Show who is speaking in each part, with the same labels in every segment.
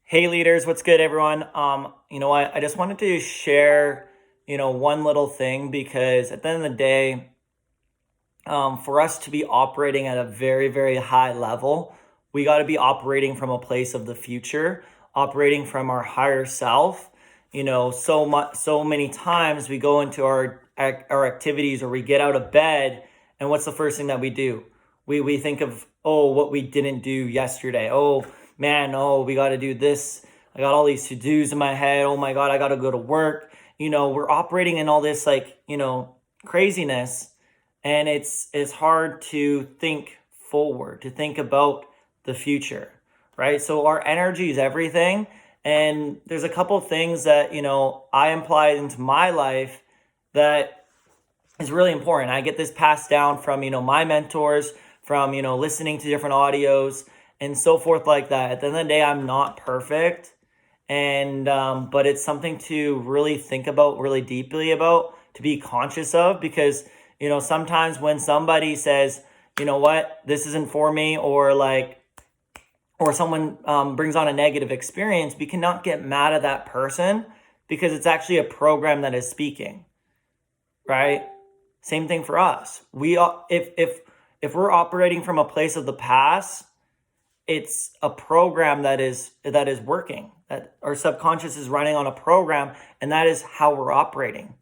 Speaker 1: Hey leaders, what's good everyone? I just wanted to share, one little thing because at the end of the day, for us to be operating at a very, very high level, we got to be operating from a place of the future, operating from our higher self. So many times we go into our activities or we get out of bed, and what's the first thing that we do? We think of, oh, what we didn't do yesterday. Oh man, oh, we got to do this. I got all these to-dos in my head. Oh my God, I got to go to work. We're operating in all this craziness, and it's hard to think forward, to think about the future, right? So our energy is everything, and there's a couple of things that I applied into my life that is really important. I get this passed down from my mentors, from listening to different audios and so forth like that. At the end of the day, I'm not perfect, and but it's something to really think about, really deeply about, to be conscious of, because sometimes when somebody says, what, this isn't for me, or someone brings on a negative experience, we cannot get mad at that person, because it's actually a program that is speaking, right? Same thing for us. If we're operating from a place of the past, it's a program that is working, that our subconscious is running on a program, and that is how we're operating.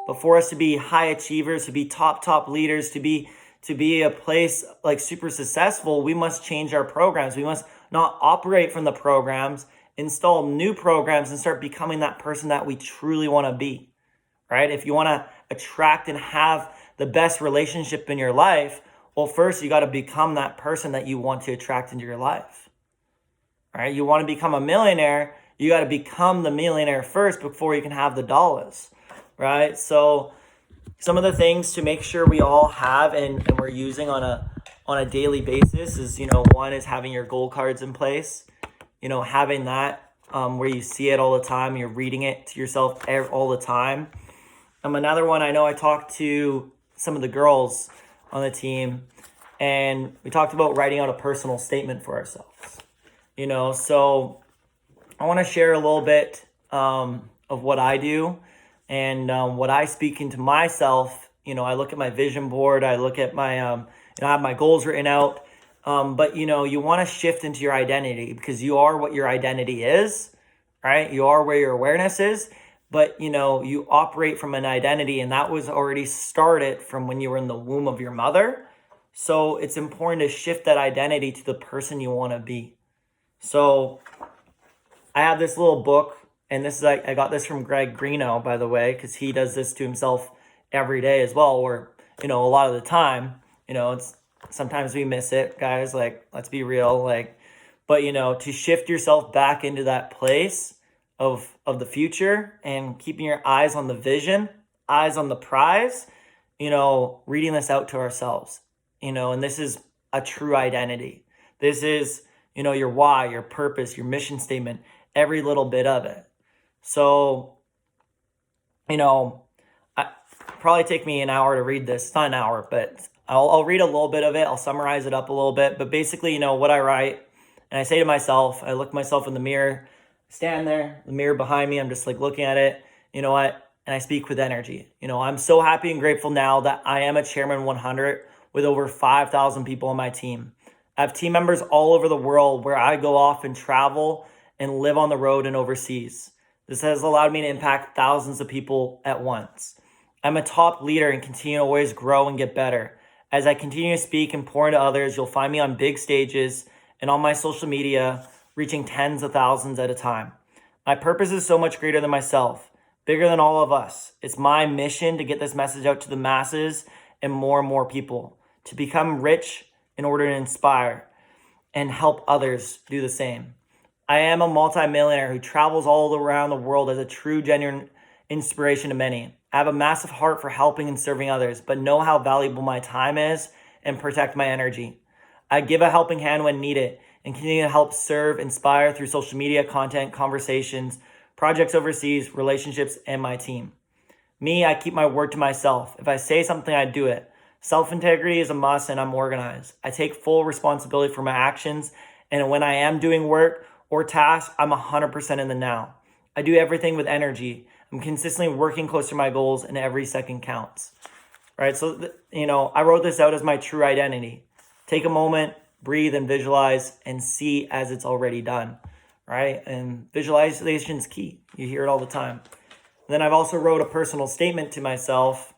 Speaker 1: But for us to be high achievers, to be top leaders, to be a place like super successful, we must change our programs. We must not operate from the programs, install new programs, and start becoming that person that we truly want to be, right? If you want to attract and have the best relationship in your life, well, first you got to become that person that you want to attract into your life, right? You want to become a millionaire, you got to become the millionaire first before you can have the dollars, right? So some of the things to make sure we all have and we're using on a daily basis is, one is having your goal cards in place, having that where you see it all the time, you're reading it to yourself all the time. Another one, I know I talked to some of the girls on the team, and we talked about writing out a personal statement for ourselves. So I want to share a little bit of what I do and what I speak into myself. I look at my vision board, I look at my, I have my goals written out. But you want to shift into your identity, because you are what your identity is, right? You are where your awareness is. But you operate from an identity, and that was already started from when you were in the womb of your mother. So it's important to shift that identity to the person you want to be. So I have this little book, and this is I got this from Greg Greeno, by the way, because he does this to himself every day as well, or a lot of the time. It's sometimes we miss it, guys, like, let's be real, but to shift yourself back into that place of the future and keeping your eyes on the vision, eyes on the prize, reading this out to ourselves, and this is a true identity. This is, your why, your purpose, your mission statement, every little bit of it. So, I probably take me an hour to read this. It's not an hour, but I'll read a little bit of it. I'll summarize it up a little bit. But basically, what I write, and I say to myself, I look myself in the mirror, stand there, the mirror behind me, I'm just like looking at it, and I speak with energy. I'm so happy and grateful now that I am a Chairman 100 with over 5,000 people on my team. I have team members all over the world where I go off and travel and live on the road and overseas. This has allowed me to impact thousands of people at once. I'm a top leader and continue to always grow and get better. As I continue to speak and pour into others, you'll find me on big stages and on my social media, reaching tens of thousands at a time. My purpose is so much greater than myself, bigger than all of us. It's my mission to get this message out to the masses and more people, to become rich in order to inspire and help others do the same. I am a multimillionaire who travels all around the world as a true, genuine inspiration to many. I have a massive heart for helping and serving others, but know how valuable my time is and protect my energy. I give a helping hand when needed and continue to help serve, inspire through social media, content, conversations, projects overseas, relationships, and my team. Me, I keep my word to myself. If I say something, I do it. Self-integrity is a must, and I'm organized. I take full responsibility for my actions, and when I am doing work or task, I'm 100% in the now. I do everything with energy. I'm consistently working close to my goals, and every second counts. Right? So, I wrote this out as my true identity. Take a moment, breathe, and visualize, and see as it's already done. Right? And visualization is key. You hear it all the time. Then I've also wrote a personal statement to myself.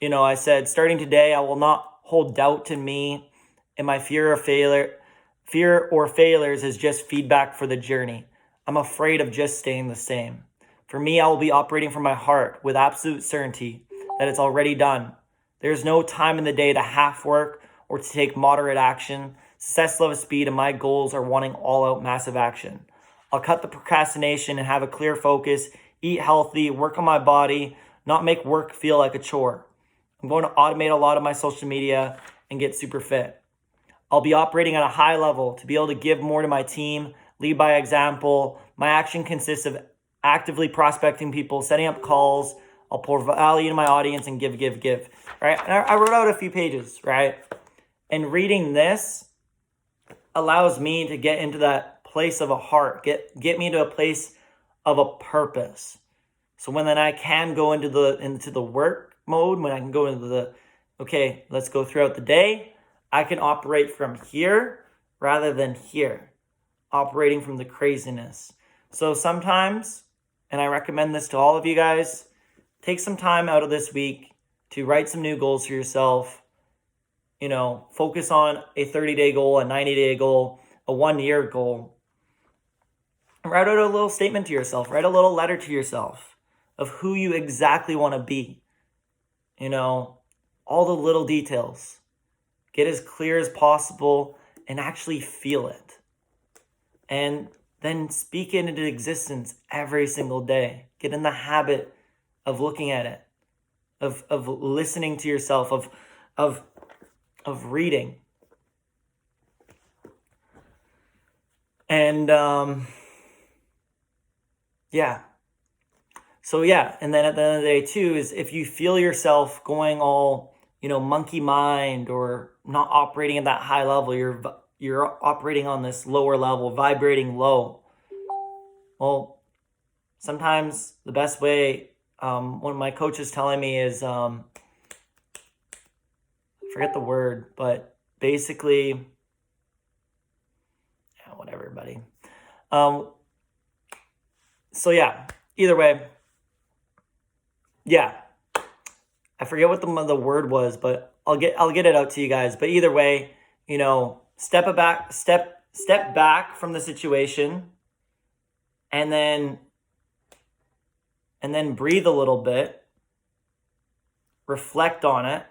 Speaker 1: I said, starting today, I will not hold doubt to me, and my fear or failures is just feedback for the journey. I'm afraid of just staying the same. For me, I will be operating from my heart with absolute certainty that it's already done. There's no time in the day to half work or to take moderate action. Success loves speed, and my goals are wanting all-out massive action. I'll cut the procrastination and have a clear focus, eat healthy, work on my body, not make work feel like a chore. I'm going to automate a lot of my social media and get super fit. I'll be operating at a high level to be able to give more to my team, lead by example. My action consists of actively prospecting people, setting up calls. I'll pour value to my audience and give, right? And I wrote out a few pages, right? And reading this allows me to get into that place of a heart, get me to a place of a purpose. So when then I can go into the work mode, when I can go into okay, let's go throughout the day, I can operate from here rather than here, operating from the craziness. So sometimes, and I recommend this to all of you guys, take some time out of this week to write some new goals for yourself. Focus on a 30-day goal, a 90-day goal, a 1-year goal. Write out a little statement to yourself. Write a little letter to yourself of who you exactly want to be. All the little details. Get as clear as possible and actually feel it. And then speak it into existence every single day. Get in the habit of looking at it, of listening to yourself, of reading. And yeah. So yeah, and then at the end of the day too, is if you feel yourself going all, monkey mind or not operating at that high level, you're operating on this lower level, vibrating low. Well, sometimes the best way, one of my coaches telling me is, I forget the word, but basically, whatever, buddy. So yeah, either way, yeah, I forget what the word was, but I'll get it out to you guys. But either way, step back from the situation, and then breathe a little bit, reflect on it,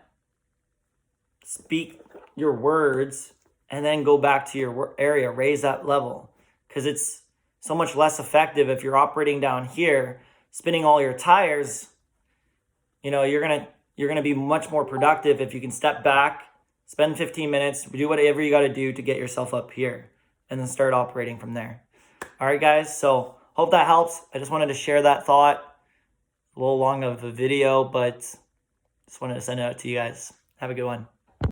Speaker 1: speak your words, and then go back to your area, raise that level, because it's so much less effective if you're operating down here, spinning all your tires. You're gonna be much more productive if you can step back, spend 15 minutes, do whatever you got to do to get yourself up here, and then start operating from there. All right, guys. So hope that helps. I just wanted to share that thought. A little long of a video, but just wanted to send it out to you guys. Have a good one.